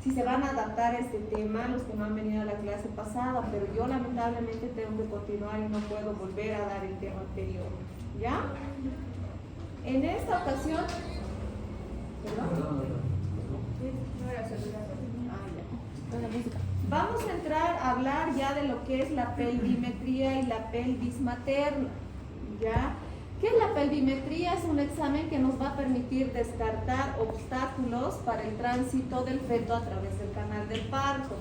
si se van a adaptar a este tema los que no han venido a la clase pasada, pero yo lamentablemente tengo que continuar y no puedo volver a dar el tema anterior. ¿Ya? En esta ocasión, vamos a entrar a hablar ya de lo que es la pelvimetría y la pelvis materna. ¿Ya? ¿Qué es la pelvimetría? Es un examen que nos va a permitir descartar obstáculos para el tránsito del feto a través del canal del parto.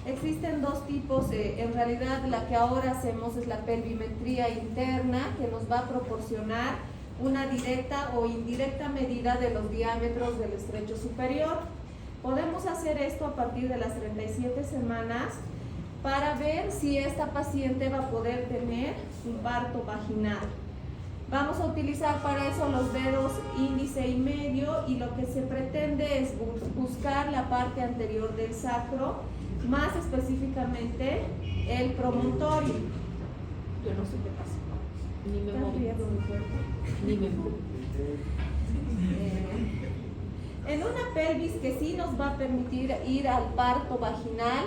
Existen dos tipos, en realidad la que ahora hacemos es la pelvimetría interna, que nos va a proporcionar una directa o indirecta medida de los diámetros del estrecho superior. Podemos hacer esto a partir de las 37 semanas para ver si esta paciente va a poder tener un parto vaginal. Vamos a utilizar para eso los dedos índice y medio, y lo que se pretende es buscar la parte anterior del sacro, más específicamente el promontorio. Yo no sé qué pasa. Ni me movo. Ni me movo. En una pelvis que sí nos va a permitir ir al parto vaginal,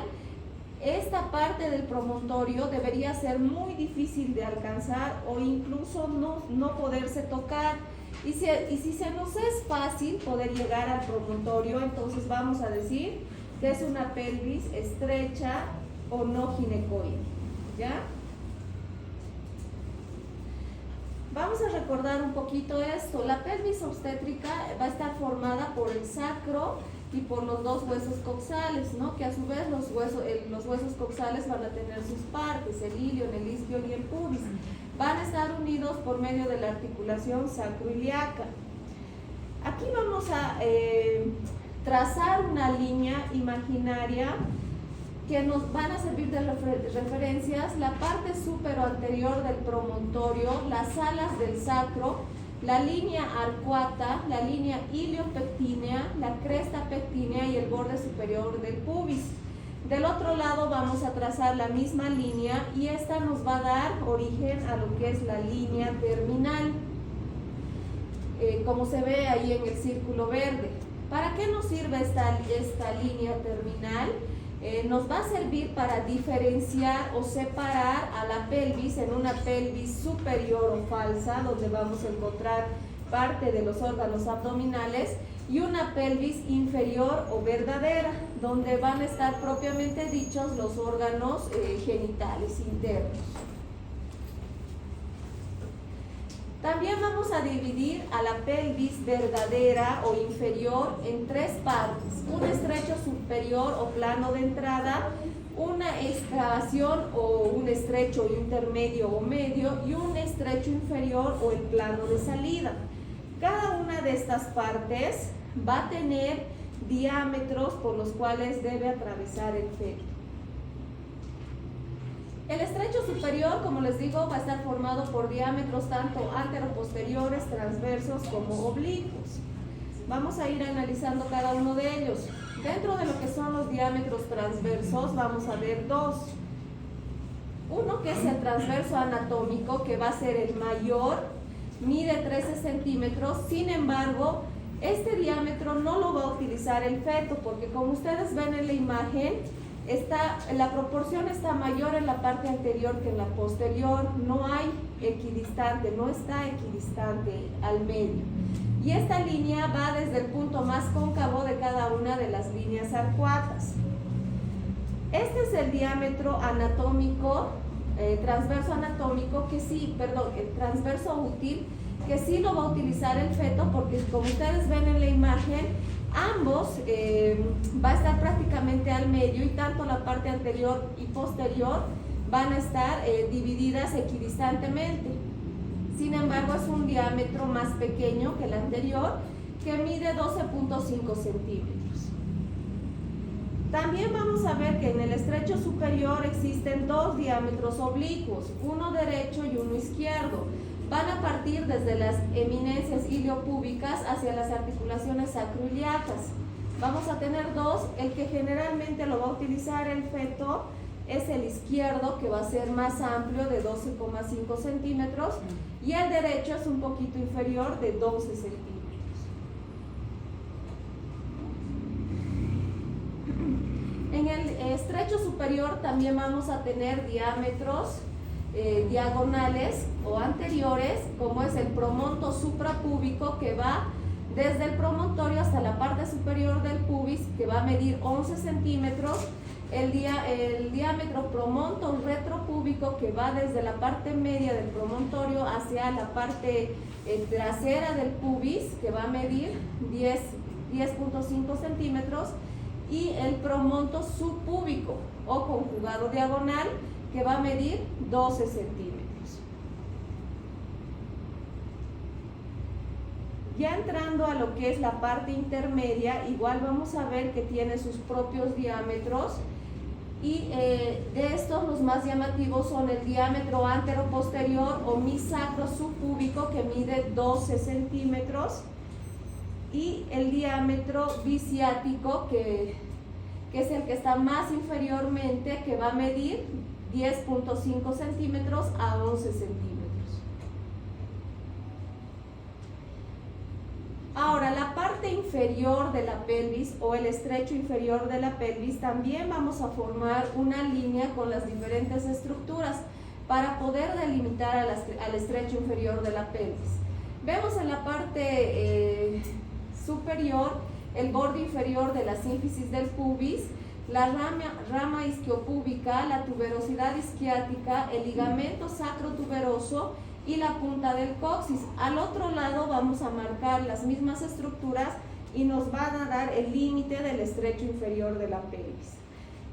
esta parte del promontorio debería ser muy difícil de alcanzar o incluso no poderse tocar. Y si se nos es fácil poder llegar al promontorio, entonces vamos a decir que es una pelvis estrecha o no ginecoide. ¿Ya? Vamos a recordar un poquito esto. La pelvis obstétrica va a estar formada por el sacro y por los dos huesos coxales, ¿no? Que a su vez los huesos coxales van a tener sus partes, el ilion, el isquion y el pubis. Van a estar unidos por medio de la articulación sacroiliaca. Aquí vamos a trazar una línea imaginaria que nos van a servir de referencias: la parte anterior del promontorio, las alas del sacro, la línea arcuata, la línea iliopectínea, la cresta pectínea y el borde superior del pubis. Del otro lado vamos a trazar la misma línea y esta nos va a dar origen a lo que es la línea terminal, como se ve ahí en el círculo verde. ¿Para qué nos sirve esta línea terminal? Nos va a servir para diferenciar o separar a la pelvis en una pelvis superior o falsa, donde vamos a encontrar parte de los órganos abdominales, y una pelvis inferior o verdadera, donde van a estar propiamente dichos los órganos genitales internos. También vamos a dividir a la pelvis verdadera o inferior en tres partes: un estrecho superior o plano de entrada, una excavación o un estrecho intermedio o medio, y un estrecho inferior o el plano de salida. Cada una de estas partes va a tener diámetros por los cuales debe atravesar el feto. El estrecho superior, como les digo, va a estar formado por diámetros tanto anteroposteriores, transversos como oblicuos. Vamos a ir analizando cada uno de ellos. Dentro de lo que son los diámetros transversos vamos a ver dos. Uno que es el transverso anatómico, que va a ser el mayor, mide 13 centímetros. Sin embargo, este diámetro no lo va a utilizar el feto, porque como ustedes ven en la imagen, la proporción está mayor en la parte anterior que en la posterior. No hay equidistante, no está equidistante al medio. Y esta línea va desde el punto más cóncavo de cada una de las líneas arcuatas. Este es el diámetro anatómico, transverso anatómico, el transverso útil, que sí lo va a utilizar el feto, porque como ustedes ven en la imagen, ambos va a estar prácticamente al medio, y tanto la parte anterior y posterior van a estar divididas equidistantemente. Sin embargo, es un diámetro más pequeño que el anterior, que mide 12.5 centímetros. También vamos a ver que en el estrecho superior existen dos diámetros oblicuos, uno derecho y uno izquierdo. Van a partir desde las eminencias iliopúbicas hacia las articulaciones sacroiliacas. Vamos a tener dos. El que generalmente lo va a utilizar el feto es el izquierdo, que va a ser más amplio, de 12.5 centímetros, y el derecho es un poquito inferior, de 12 centímetros. estrecho superior también vamos a tener diámetros diagonales o anteriores, como es el promonto suprapúbico, que va desde el promontorio hasta la parte superior del pubis, que va a medir 11 centímetros. El diámetro promonto retropúbico, que va desde la parte media del promontorio hacia la parte trasera del pubis, que va a medir 10.5 centímetros. Y el promonto subpúbico o conjugado diagonal, que va a medir 12 centímetros. Ya entrando a lo que es la parte intermedia, igual vamos a ver que tiene sus propios diámetros, y de estos los más llamativos son el diámetro anteroposterior o misacro subpúbico, que mide 12 centímetros, y el diámetro biciático, que es el que está más inferiormente, que va a medir 10.5 centímetros a 11 centímetros. Ahora, la parte inferior de la pelvis o el estrecho inferior de la pelvis, también vamos a formar una línea con las diferentes estructuras para poder delimitar al estrecho inferior de la pelvis. Vemos en la parte superior el borde inferior de la sínfisis del pubis, la rama isquiopúbica, la tuberosidad isquiática, el ligamento sacrotuberoso y la punta del coxis. Al otro lado vamos a marcar las mismas estructuras y nos van a dar el límite del estrecho inferior de la pelvis.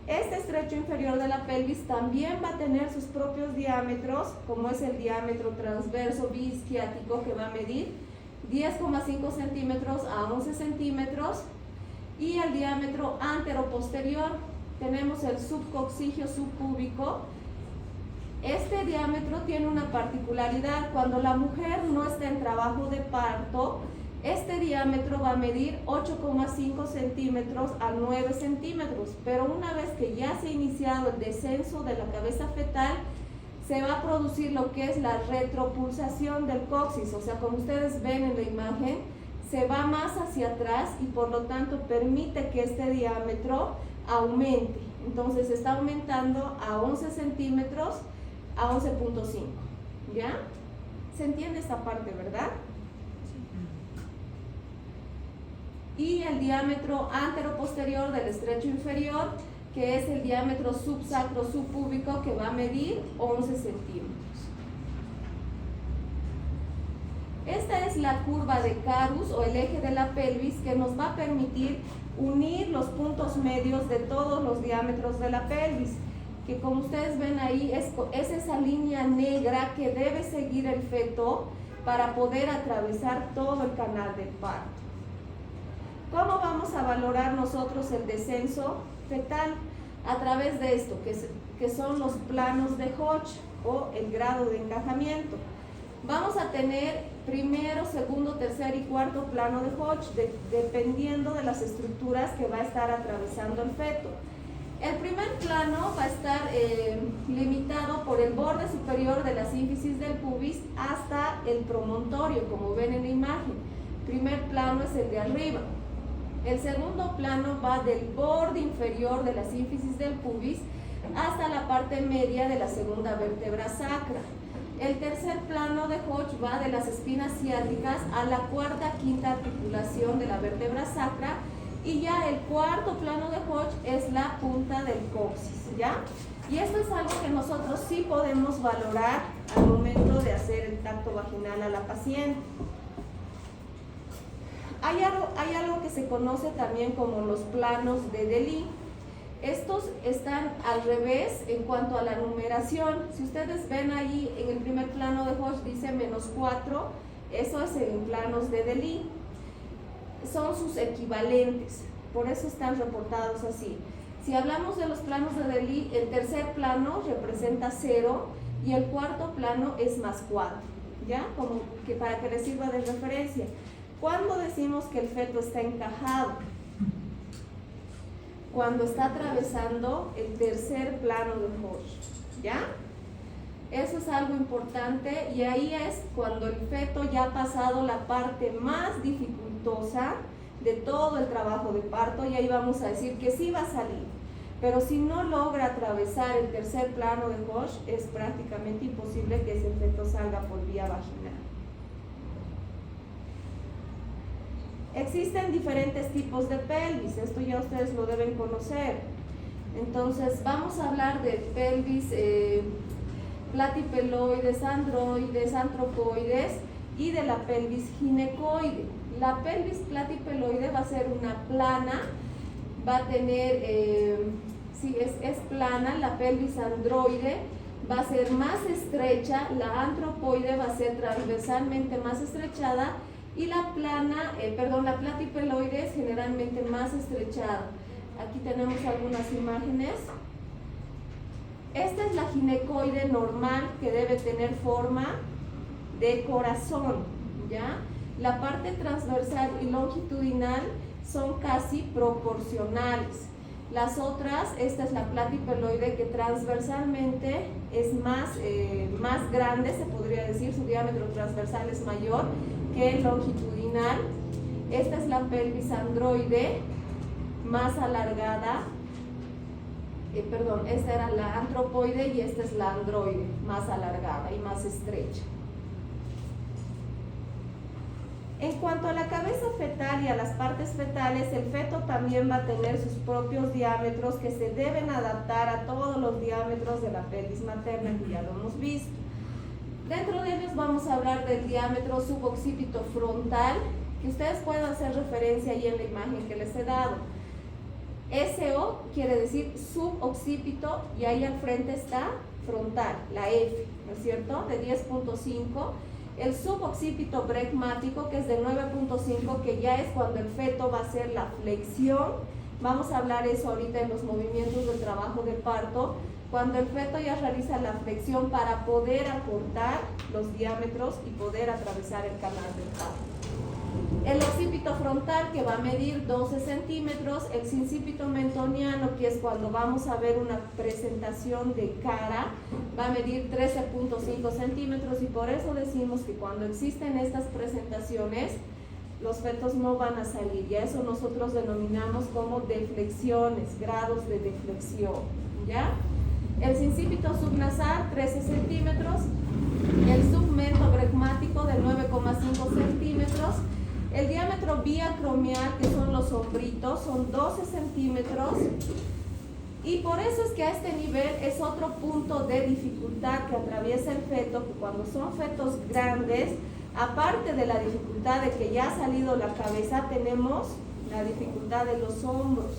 Este estrecho inferior de la pelvis también va a tener sus propios diámetros, como es el diámetro transverso biisquiático, que va a medir 10,5 centímetros a 11 centímetros, y el diámetro anteroposterior. Tenemos el subcoxigio subpúbico. Este diámetro tiene una particularidad: cuando la mujer no está en trabajo de parto, este diámetro va a medir 8,5 centímetros a 9 centímetros, pero una vez que ya se ha iniciado el descenso de la cabeza fetal, se va a producir lo que es la retropulsación del coxis. O sea, como ustedes ven en la imagen, se va más hacia atrás y por lo tanto permite que este diámetro aumente. Entonces está aumentando a 11 centímetros a 11.5. ¿Ya? ¿Se entiende esta parte, verdad? Y el diámetro anteroposterior del estrecho inferior, que es el diámetro subsacro subpúbico, que va a medir 11 centímetros. Esta es la curva de Carus o el eje de la pelvis, que nos va a permitir unir los puntos medios de todos los diámetros de la pelvis, que como ustedes ven ahí es esa línea negra que debe seguir el feto para poder atravesar todo el canal del parto. ¿Cómo vamos a valorar nosotros el descenso fetal? A través de esto, que son los planos de Hodge o el grado de encajamiento. Vamos a tener primero, segundo, tercer y cuarto plano de Hodge, dependiendo de las estructuras que va a estar atravesando el feto. El primer plano va a estar limitado por el borde superior de la sínfisis del pubis hasta el promontorio, como ven en la imagen. Primer plano es el de arriba. El segundo plano va del borde inferior de la sínfisis del pubis hasta la parte media de la segunda vértebra sacra. El tercer plano de Hodge va de las espinas ciáticas a la cuarta, quinta articulación de la vértebra sacra, y ya el cuarto plano de Hodge es la punta del coxis, ¿ya? Y esto es algo que nosotros sí podemos valorar al momento de hacer el tacto vaginal a la paciente. Hay algo que se conoce también como los planos de Delis. Estos están al revés en cuanto a la numeración. Si ustedes ven ahí en el primer plano de Hodge dice -4, eso es en planos de Delis. Son sus equivalentes, por eso están reportados así. Si hablamos de los planos de Delis, el tercer plano representa 0 y el cuarto plano es +4, ¿ya? Como que para que les sirva de referencia. ¿Cuándo decimos que el feto está encajado? Cuando está atravesando el tercer plano de Hodge, ¿ya? Eso es algo importante, y ahí es cuando el feto ya ha pasado la parte más dificultosa de todo el trabajo de parto, y ahí vamos a decir que sí va a salir. Pero si no logra atravesar el tercer plano de Hosh, es prácticamente imposible que ese feto salga por vía vaginal. Existen diferentes tipos de pelvis, esto ya ustedes lo deben conocer. Entonces vamos a hablar de pelvis platipeloides, androides, antropoides y de la pelvis ginecoide. La pelvis platipeloide va a ser una plana, va a tener, es plana. La pelvis androide va a ser más estrecha, la antropoide va a ser transversalmente más estrechada y la platipeloide es generalmente más estrechada. Aquí tenemos algunas imágenes. Esta es la ginecoide normal, que debe tener forma de corazón, ¿ya? La parte transversal y longitudinal son casi proporcionales. Las otras, esta es la platipeloide, que transversalmente es más grande, se podría decir, su diámetro transversal es mayor que el longitudinal. Esta es la pelvis androide, más alargada. Esta era la antropoide y esta es la androide, más alargada y más estrecha. En cuanto a la cabeza fetal y a las partes fetales, el feto también va a tener sus propios diámetros que se deben adaptar a todos los diámetros de la pelvis materna, que ya lo hemos visto. Dentro de ellos vamos a hablar del diámetro suboccipito frontal, que ustedes pueden hacer referencia ahí en la imagen que les he dado. SO quiere decir suboccipito y ahí al frente está frontal, la F, ¿no es cierto? De 10.5. El suboccipito bregmático, que es de 9.5, que ya es cuando el feto va a hacer la flexión. Vamos a hablar eso ahorita en los movimientos del trabajo de parto. Cuando el feto ya realiza la flexión para poder acortar los diámetros y poder atravesar el canal del parto. El occipito frontal, que va a medir 12 centímetros, el sincipito mentoniano, que es cuando vamos a ver una presentación de cara, va a medir 13.5 centímetros, y por eso decimos que cuando existen estas presentaciones, los fetos no van a salir, y a eso nosotros denominamos como deflexiones, grados de deflexión, ¿ya? El sincipito subnasal, 13 centímetros, el submento bregmático de 9,5 centímetros, el diámetro biacromial, que son los hombritos, son 12 centímetros, y por eso es que a este nivel es otro punto de dificultad que atraviesa el feto, que cuando son fetos grandes, aparte de la dificultad de que ya ha salido la cabeza, tenemos la dificultad de los hombros,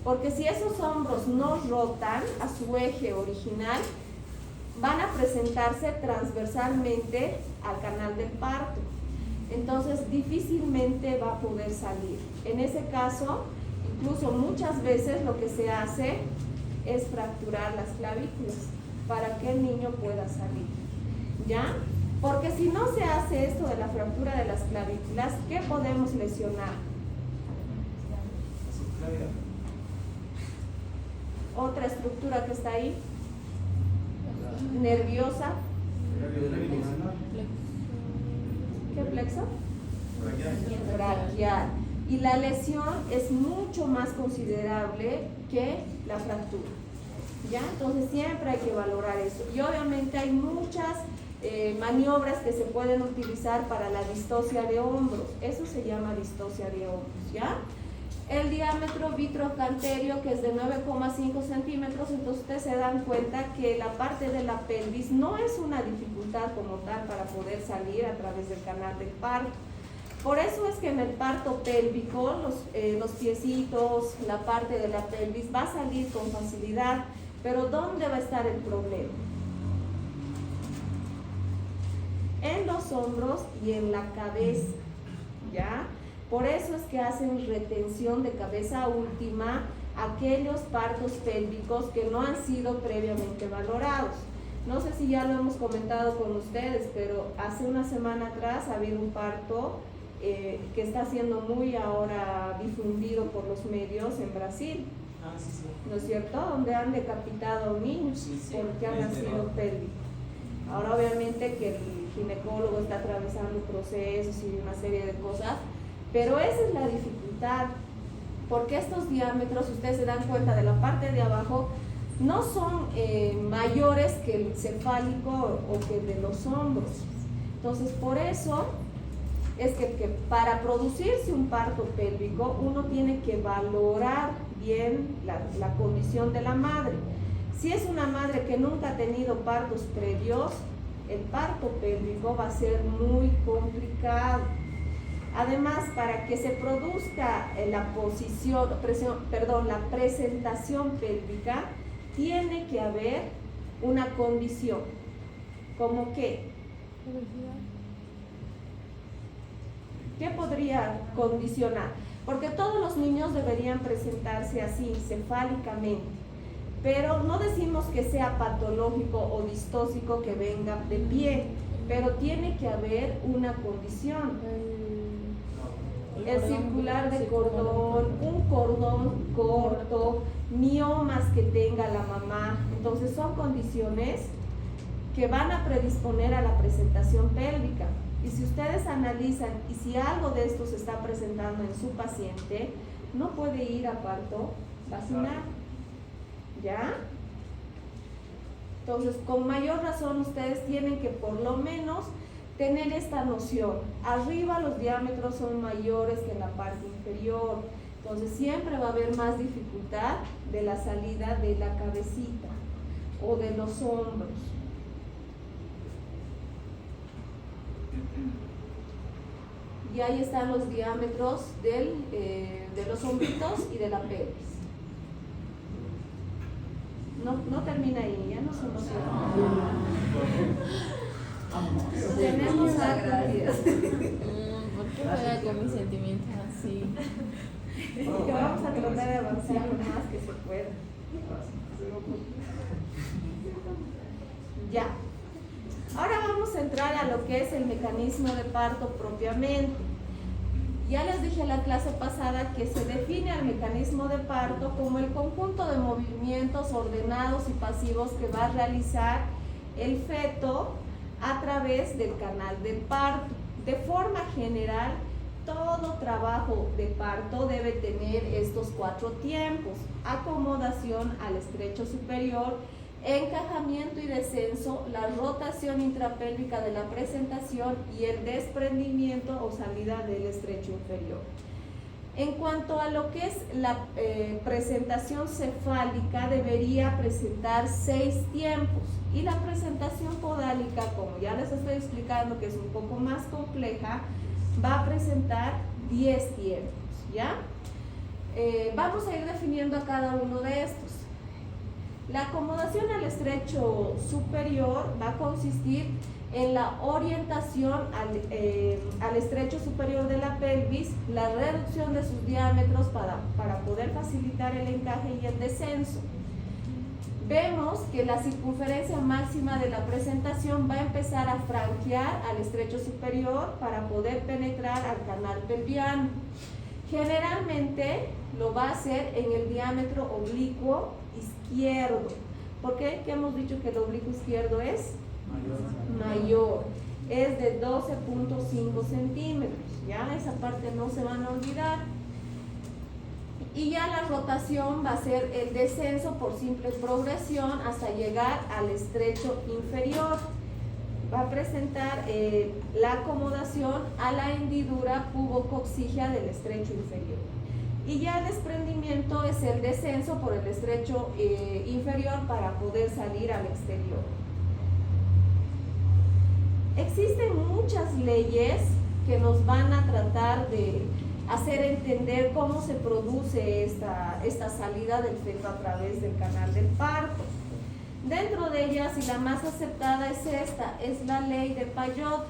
porque si esos hombros no rotan a su eje original, van a presentarse transversalmente al canal del parto. Entonces difícilmente va a poder salir. En ese caso, incluso muchas veces lo que se hace es fracturar las clavículas para que el niño pueda salir, ¿ya? Porque si no se hace esto de la fractura de las clavículas, ¿qué podemos lesionar? Otra estructura que está ahí, nerviosa. ¿Qué plexo? Braquial. Y la lesión es mucho más considerable que la fractura, ¿ya? Entonces siempre hay que valorar eso. Y obviamente hay muchas maniobras que se pueden utilizar para la distocia de hombros. Eso se llama distocia de hombros, ¿ya? El diámetro vitrocanterio, que es de 9,5 centímetros, entonces ustedes se dan cuenta que la parte de la pelvis no es una dificultad como tal para poder salir a través del canal del parto. Por eso es que en el parto pélvico los piecitos, la parte de la pelvis va a salir con facilidad, pero ¿dónde va a estar el problema? En los hombros y en la cabeza, ¿ya? Por eso es que hacen retención de cabeza última aquellos partos pélvicos que no han sido previamente valorados. No sé si ya lo hemos comentado con ustedes, pero hace una semana atrás ha habido un parto que está siendo muy ahora difundido por los medios en Brasil, ¿no es cierto? Donde han decapitado a un niño porque ha nacido pélvico. Ahora obviamente que el ginecólogo está atravesando procesos y una serie de cosas, pero esa es la dificultad, porque estos diámetros, ustedes se dan cuenta de la parte de abajo, no son mayores que el cefálico o que el de los hombros. Entonces, por eso es que para producirse un parto pélvico, uno tiene que valorar bien la condición de la madre. Si es una madre que nunca ha tenido partos previos, el parto pélvico va a ser muy complicado. Además, para que se produzca la presentación pélvica, tiene que haber una condición. ¿Cómo qué? ¿Qué podría condicionar? Porque todos los niños deberían presentarse así, cefálicamente. Pero no decimos que sea patológico o distóxico que venga de pie, pero tiene que haber una condición. El circular de cordón, un cordón corto, miomas que tenga la mamá. Entonces son condiciones que van a predisponer a la presentación pélvica. Y si ustedes analizan y si algo de esto se está presentando en su paciente, no puede ir a parto vaginal. ¿Ya? Entonces, con mayor razón ustedes tienen que por lo menos tener esta noción. Arriba los diámetros son mayores que en la parte inferior. Entonces, siempre va a haber más dificultad de la salida de la cabecita o de los hombros. Y ahí están los diámetros de los hombritos y de la pelvis. No termina ahí, ya no se emociona. Tenemos hartos días. ¿Por qué juega con mis sentimientos así? Que vamos a tratar de avanzar lo más que se pueda. Ya. Ahora vamos a entrar a lo que es el mecanismo de parto propiamente. Ya les dije en la clase pasada que se define al mecanismo de parto como el conjunto de movimientos ordenados y pasivos que va a realizar el feto a través del canal del parto. De forma general, todo trabajo de parto debe tener estos 4 tiempos: acomodación al estrecho superior, encajamiento y descenso, la rotación intrapélvica de la presentación y el desprendimiento o salida del estrecho inferior. En cuanto a lo que es la presentación cefálica, debería presentar 6 tiempos, y la presentación podálica, como ya les estoy explicando que es un poco más compleja, va a presentar 10 tiempos, ¿ya? Vamos a ir definiendo a cada uno de estos. La acomodación al estrecho superior va a consistir en la orientación al estrecho superior de la pelvis, la reducción de sus diámetros para poder facilitar el encaje y el descenso. Vemos que la circunferencia máxima de la presentación va a empezar a franquear al estrecho superior para poder penetrar al canal pelviano. Generalmente lo va a hacer en el diámetro oblicuo izquierdo. ¿Por qué? ¿Qué hemos dicho que el oblicuo izquierdo es? Mayor. Es de 12.5 centímetros. Ya esa parte no se van a olvidar. Y ya la rotación va a ser el descenso por simple progresión hasta llegar al estrecho inferior. Va a presentar la acomodación a la hendidura pubococcígea del estrecho inferior. Y ya el desprendimiento es el descenso por el estrecho inferior para poder salir al exterior. Existen muchas leyes que nos van a tratar de hacer entender cómo se produce esta salida del feto a través del canal del parto. Dentro de ellas, y la más aceptada es esta, es la ley de Payot.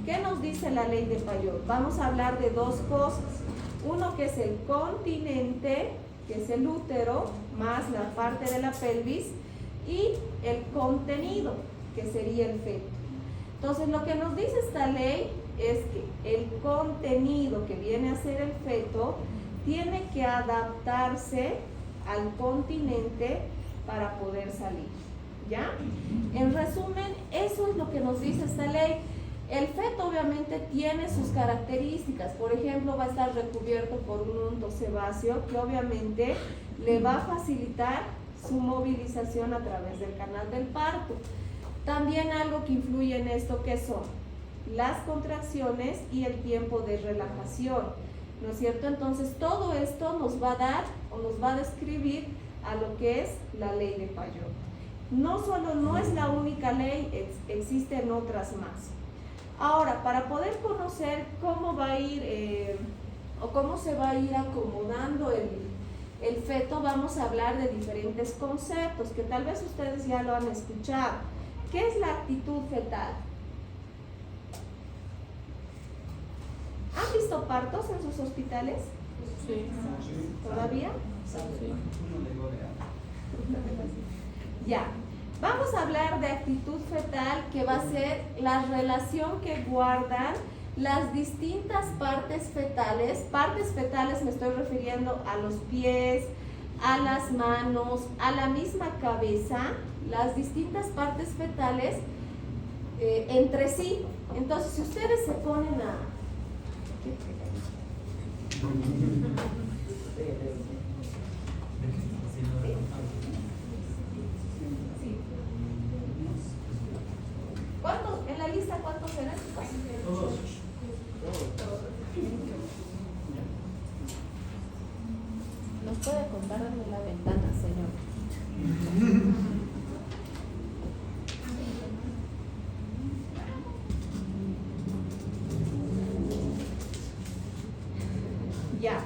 ¿Qué nos dice la ley de Payot? Vamos a hablar de 2 cosas. Uno que es el continente, que es el útero, más la parte de la pelvis, y el contenido, que sería el feto. Entonces, lo que nos dice esta ley es que el contenido que viene a ser el feto tiene que adaptarse al continente para poder salir, ¿ya? En resumen, eso es lo que nos dice esta ley. El feto obviamente tiene sus características, por ejemplo va a estar recubierto por un unto sebáceo que obviamente le va a facilitar su movilización a través del canal del parto. También algo que influye en esto, que son las contracciones y el tiempo de relajación, ¿no es cierto? Entonces todo esto nos va a dar o nos va a describir a lo que es la ley de Fayot. No es la única ley, existen otras más. Ahora, para poder conocer cómo va a ir o cómo se va a ir acomodando el feto, vamos a hablar de diferentes conceptos que tal vez ustedes ya lo han escuchado. ¿Qué es la actitud fetal? ¿Han visto partos en sus hospitales? Sí. ¿Todavía? Sí. Ya. Vamos a hablar de actitud fetal, que va a ser la relación que guardan las distintas partes fetales. Partes fetales me estoy refiriendo a los pies, a las manos, a la misma cabeza, las distintas partes fetales entre sí. Entonces, si ustedes se ponen a... ¿Cuántos? En la lista, ¿cuántos eran? Todos. ¿Nos puede contar desde la ventana, señor? Ya.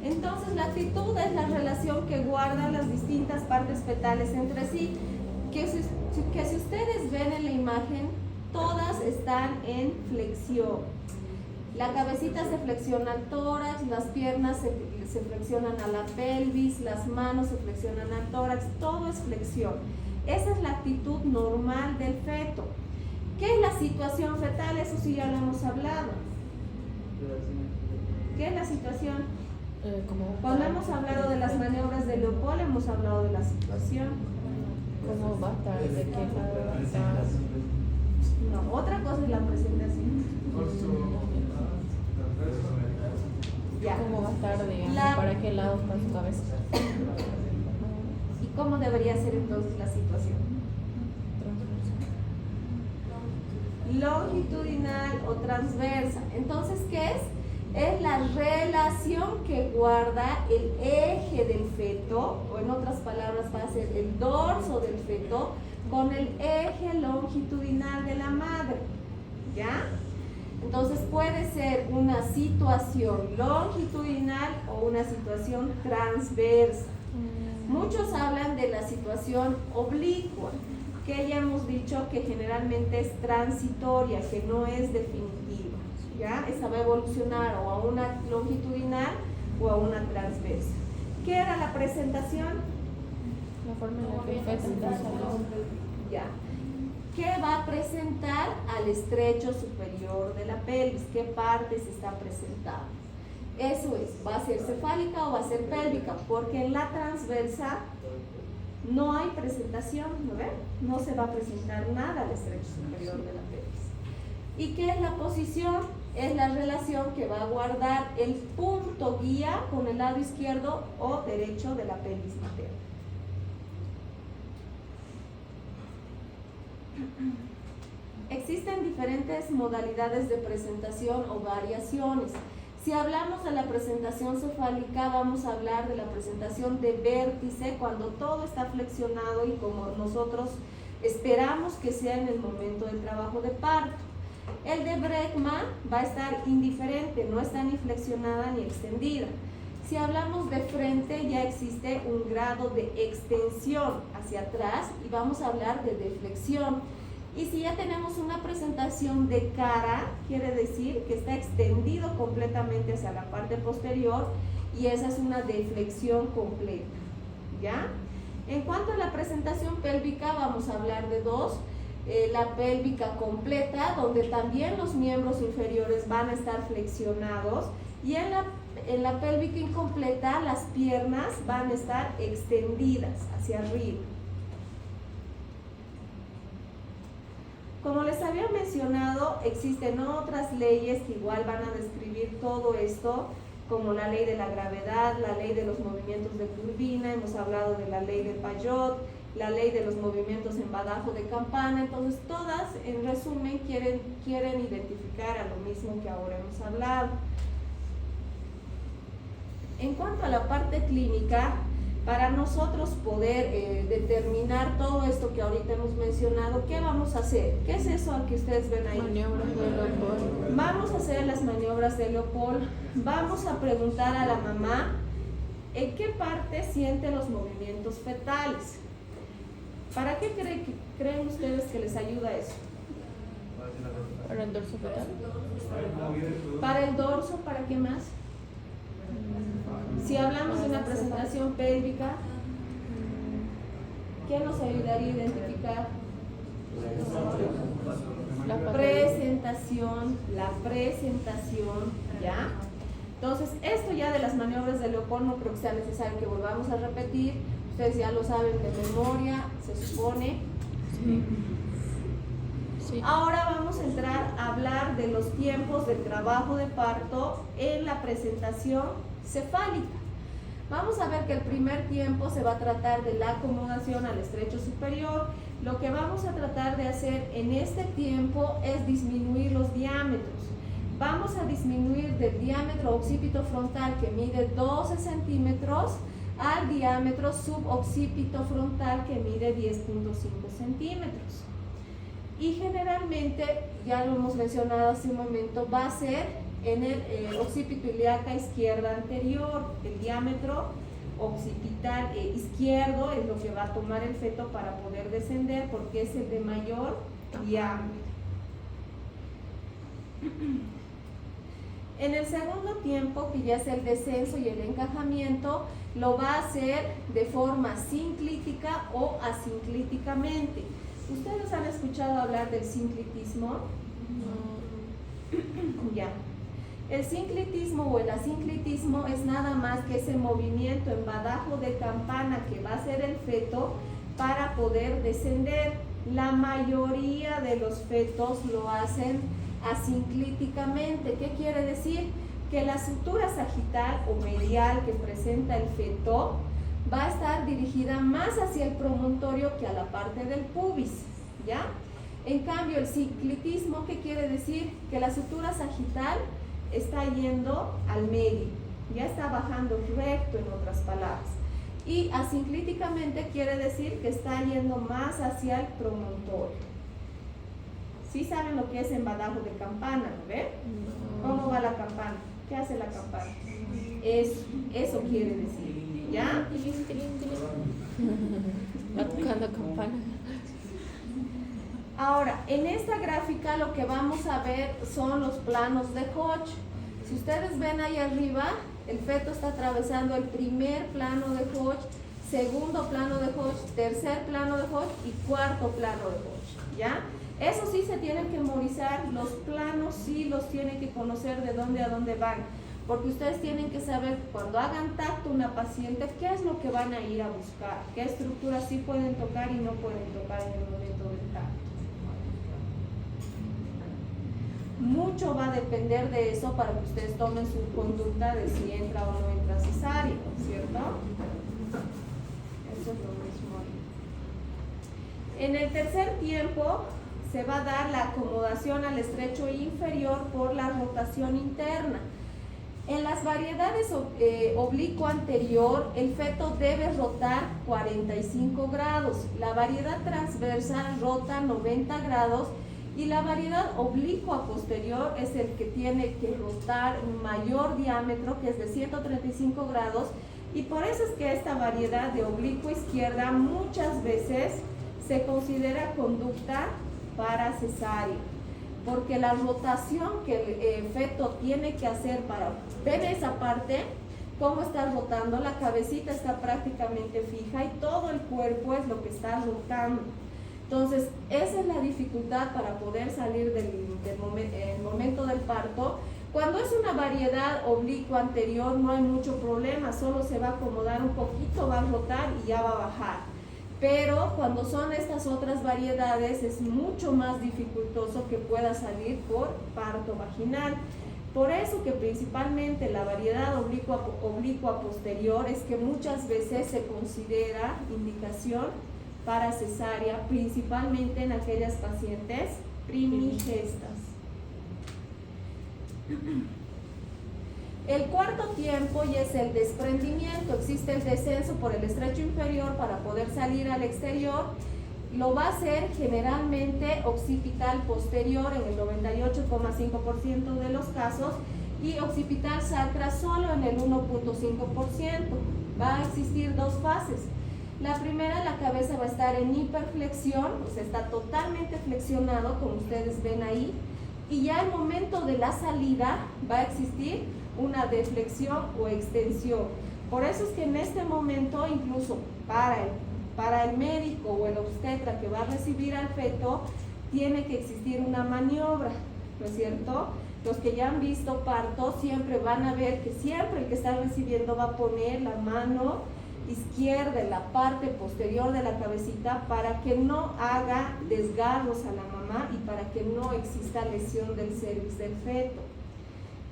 Entonces, la actitud es la relación que guardan las distintas partes fetales entre sí. Que si ustedes ven en la imagen, todas están en flexión. La cabecita se flexiona al tórax, las piernas se flexionan a la pelvis, las manos se flexionan al tórax, todo es flexión. Esa es la actitud normal del feto. ¿Qué es la situación fetal? Eso sí ya lo hemos hablado. ¿Qué es la situación? Cuando hemos hablado de las maniobras de Leopold, hemos hablado de la situación. ¿Cómo va a estar? ¿De qué lado va a estar? No, otra cosa es la presentación. Ya. ¿Cómo va a estar, digamos, La- para qué lado está su cabeza? ¿Y cómo debería ser entonces la situación? Longitudinal o transversa. Entonces, ¿qué es? Es la relación que guarda el eje del feto, o en otras palabras va a ser el dorso del feto, con el eje longitudinal de la madre. ¿Ya? Entonces puede ser una situación longitudinal o una situación transversa. Muchos hablan de la situación oblicua, que ya hemos dicho que generalmente es transitoria, que no es definitiva. ¿Ya? Esa va a evolucionar o a una longitudinal o a una transversa. ¿Qué era la presentación? La forma en la que el feto está saliendo. Ya. ¿Qué va a presentar al estrecho superior de la pelvis? ¿Qué parte se está presentando? Eso es, ¿va a ser cefálica o va a ser pélvica? Porque en la transversa no hay presentación, ¿no ven? No se va a presentar nada al estrecho superior de la pelvis. ¿Y qué es la posición? Es la relación que va a guardar el punto guía con el lado izquierdo o derecho de la pelvis materna. Existen diferentes modalidades de presentación o variaciones. Si hablamos de la presentación cefálica, vamos a hablar de la presentación de vértice, cuando todo está flexionado y como nosotros esperamos que sea en el momento del trabajo de parto. El de Bregman va a estar indiferente, no está ni flexionada ni extendida. Si hablamos de frente, ya existe un grado de extensión hacia atrás y vamos a hablar de deflexión. Y si ya tenemos una presentación de cara, quiere decir que está extendido completamente hacia la parte posterior y esa es una deflexión completa. ¿Ya? En cuanto a la presentación pélvica, vamos a hablar de dos. La pélvica completa, donde también los miembros inferiores van a estar flexionados, y en la pélvica incompleta las piernas van a estar extendidas hacia arriba. Como les había mencionado, existen otras leyes que igual van a describir todo esto, como la ley de la gravedad, la ley de los movimientos de turbina, hemos hablado de la ley de Payot, la ley de los movimientos en badajo de campana. Entonces todas, en resumen, quieren identificar a lo mismo que ahora hemos hablado. En cuanto a la parte clínica, para nosotros poder determinar todo esto que ahorita hemos mencionado, ¿qué vamos a hacer? ¿Qué es eso que ustedes ven ahí? Maniobras de Leopold. Vamos a hacer las maniobras de Leopold. Vamos a preguntar a la mamá en qué parte siente los movimientos fetales. ¿Para qué creen ustedes que les ayuda eso? Para el dorso fetal. Para el dorso, ¿para qué más? Si hablamos de una presentación pélvica, ¿qué nos ayudaría a identificar? La presentación, ¿ya? Entonces, esto ya de las maniobras de Leopold no creo que sea necesario que volvamos a repetir. Ustedes ya lo saben de memoria, se supone. Sí. Sí. Ahora vamos a entrar a hablar de los tiempos del trabajo de parto en la presentación cefálica. Vamos a ver que el primer tiempo se va a tratar de la acomodación al estrecho superior. Lo que vamos a tratar de hacer en este tiempo es disminuir los diámetros. Vamos a disminuir del diámetro occipito frontal, que mide 12 centímetros, al diámetro suboccipito frontal, que mide 10.5 centímetros. Y generalmente, ya lo hemos mencionado hace un momento, va a ser en el occipito ilíaca izquierda anterior. El diámetro occipital izquierdo es lo que va a tomar el feto para poder descender, porque es el de mayor diámetro. En el segundo tiempo, que ya es el descenso y el encajamiento, lo va a hacer de forma sinclítica o asinclíticamente. ¿Ustedes han escuchado hablar del sinclitismo? No. Ya. El sinclitismo o el asinclitismo es nada más que ese movimiento en badajo de campana que va a hacer el feto para poder descender. La mayoría de los fetos lo hacen asinclíticamente. ¿Qué quiere decir? Que la sutura sagital o medial que presenta el feto va a estar dirigida más hacia el promontorio que a la parte del pubis, ¿ya? En cambio, el sinclitismo, ¿qué quiere decir? Que la sutura sagital está yendo al medio, ya está bajando recto, en otras palabras. Y asinclíticamente quiere decir que está yendo más hacia el promontorio. ¿Sí saben lo que es embadajo de campana, no ve? ¿Cómo va la campana? ¿Qué hace la campana? Eso quiere decir, ¿ya? La campana. Ahora, en esta gráfica lo que vamos a ver son los planos de Hodge. Si ustedes ven ahí arriba, el feto está atravesando el primer plano de Hodge, segundo plano de Hodge, tercer plano de Hodge y cuarto plano de Hodge, ¿ya? Eso sí se tienen que memorizar, los planos sí los tienen que conocer de dónde a dónde van, porque ustedes tienen que saber cuando hagan tacto una paciente qué es lo que van a ir a buscar, qué estructuras sí pueden tocar y no pueden tocar en el momento del tacto. Mucho va a depender de eso para que ustedes tomen su conducta de si entra o no entra cesárea, ¿cierto? Eso es lo mismo ahí. En el tercer tiempo se va a dar la acomodación al estrecho inferior por la rotación interna. En las variedades oblicuo anterior, el feto debe rotar 45 grados. La variedad transversal rota 90 grados y la variedad oblicua posterior es el que tiene que rotar un mayor diámetro, que es de 135 grados, y por eso es que esta variedad de oblicua izquierda muchas veces se considera conducta para cesárea, porque la rotación que el feto tiene que hacer para ver esa parte, cómo está rotando, la cabecita está prácticamente fija y todo el cuerpo es lo que está rotando. Entonces, esa es la dificultad para poder salir el momento del parto. Cuando es una variedad oblicua anterior no hay mucho problema, solo se va a acomodar un poquito, va a rotar y ya va a bajar. pero cuando son estas otras variedades es mucho más dificultoso que pueda salir por parto vaginal. Por eso que principalmente la variedad oblicua posterior es que muchas veces se considera indicación para cesárea, principalmente en aquellas pacientes primigestas. El cuarto tiempo ya es el desprendimiento. Existe el descenso por el estrecho inferior para poder salir al exterior. Lo va a hacer generalmente occipital posterior en el 98,5% de los casos y occipital sacra solo en el 1,5%. Va a existir dos fases. La primera, la cabeza va a estar en hiperflexión, o sea, está totalmente flexionado, como ustedes ven ahí, y ya al momento de la salida va a existir una deflexión o extensión. Por eso es que en este momento, incluso para el médico o el obstetra que va a recibir al feto, tiene que existir una maniobra, ¿no es cierto? Los que ya han visto parto siempre van a ver que siempre el que está recibiendo va a poner la mano izquierda en la parte posterior de la cabecita para que no haga desgarros a la mamá y para que no exista lesión del cervix del feto.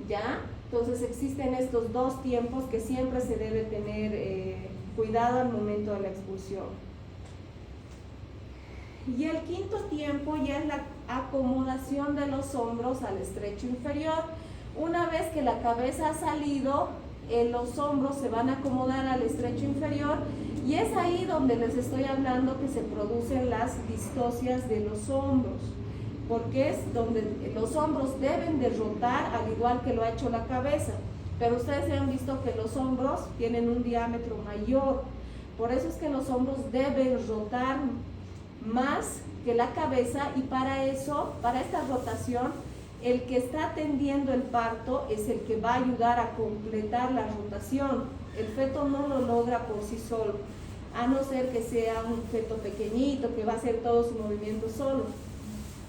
¿Ya? Entonces existen estos dos tiempos que siempre se debe tener cuidado al momento de la expulsión. Y el quinto tiempo ya es la acomodación de los hombros al estrecho inferior. Una vez que la cabeza ha salido, los hombros se van a acomodar al estrecho inferior y es ahí donde les estoy hablando que se producen las distocias de los hombros, porque es donde los hombros deben de rotar al igual que lo ha hecho la cabeza, pero ustedes han visto que los hombros tienen un diámetro mayor, por eso es que los hombros deben rotar más que la cabeza y para eso, para esta rotación, el que está atendiendo el parto es el que va a ayudar a completar la rotación. El feto no lo logra por sí solo, a no ser que sea un feto pequeñito que va a hacer todo su movimiento solo.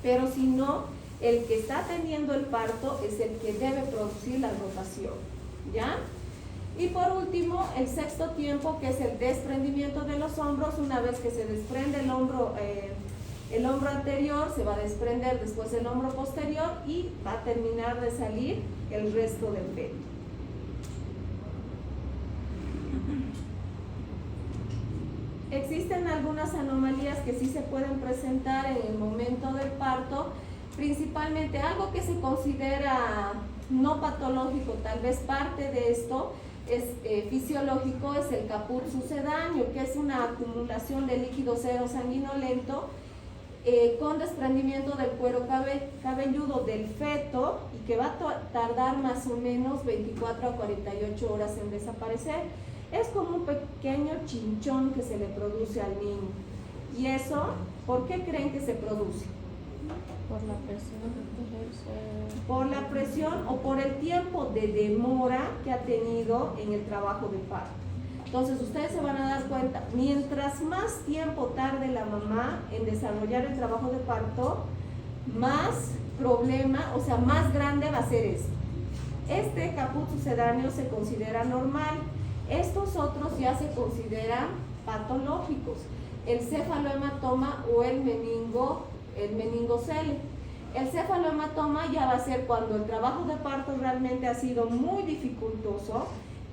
Pero si no, el que está atendiendo el parto es el que debe producir la rotación, ¿ya? Y por último, el sexto tiempo, que es el desprendimiento de los hombros. Una vez que se desprende el hombro anterior, se va a desprender después el hombro posterior y va a terminar de salir el resto del feto. Existen algunas anomalías que sí se pueden presentar en el momento del parto, principalmente algo que se considera no patológico, tal vez parte de esto es fisiológico, es el caput sucedáneo, que es una acumulación de líquido serosanguinolento con desprendimiento del cuero cabelludo del feto y que va a tardar más o menos 24 a 48 horas en desaparecer. Es como un pequeño chinchón que se le produce al niño. ¿Y eso por qué creen que se produce? Por la presión. Por la presión o por el tiempo de demora que ha tenido en el trabajo de parto. Entonces ustedes se van a dar cuenta, mientras más tiempo tarde la mamá en desarrollar el trabajo de parto, más problema, o sea, más grande va a ser esto. Este caput sucedáneo se considera normal. Estos otros ya se consideran patológicos, el cefalohematoma o el meningocele. El cefalohematoma ya va a ser cuando el trabajo de parto realmente ha sido muy dificultoso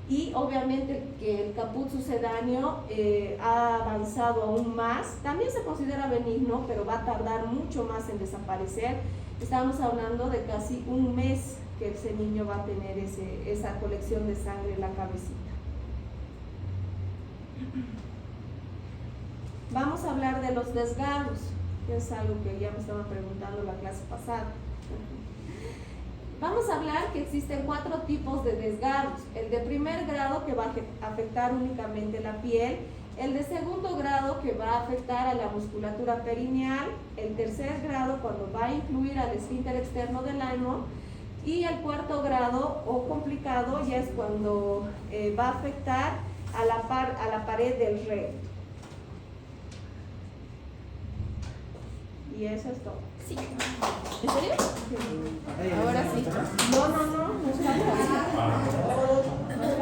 y obviamente que el caput sucedáneo ha avanzado aún más. También se considera benigno, pero va a tardar mucho más en desaparecer. Estamos hablando de casi un mes que ese niño va a tener esa colección de sangre en la cabecita. Vamos a hablar de los desgarros, que es algo que ya me estaban preguntando la clase pasada. Vamos a hablar que existen 4 tipos de desgarros. El de primer grado, que va a afectar únicamente la piel. El de segundo grado, que va a afectar a la musculatura perineal. El tercer grado, cuando va a influir al esfínter externo del ano. Y el cuarto grado o complicado ya es cuando va a afectar a la pared del recto. Y eso es todo. Sí. ¿En serio? Sí. Ahora sí. No está fácil.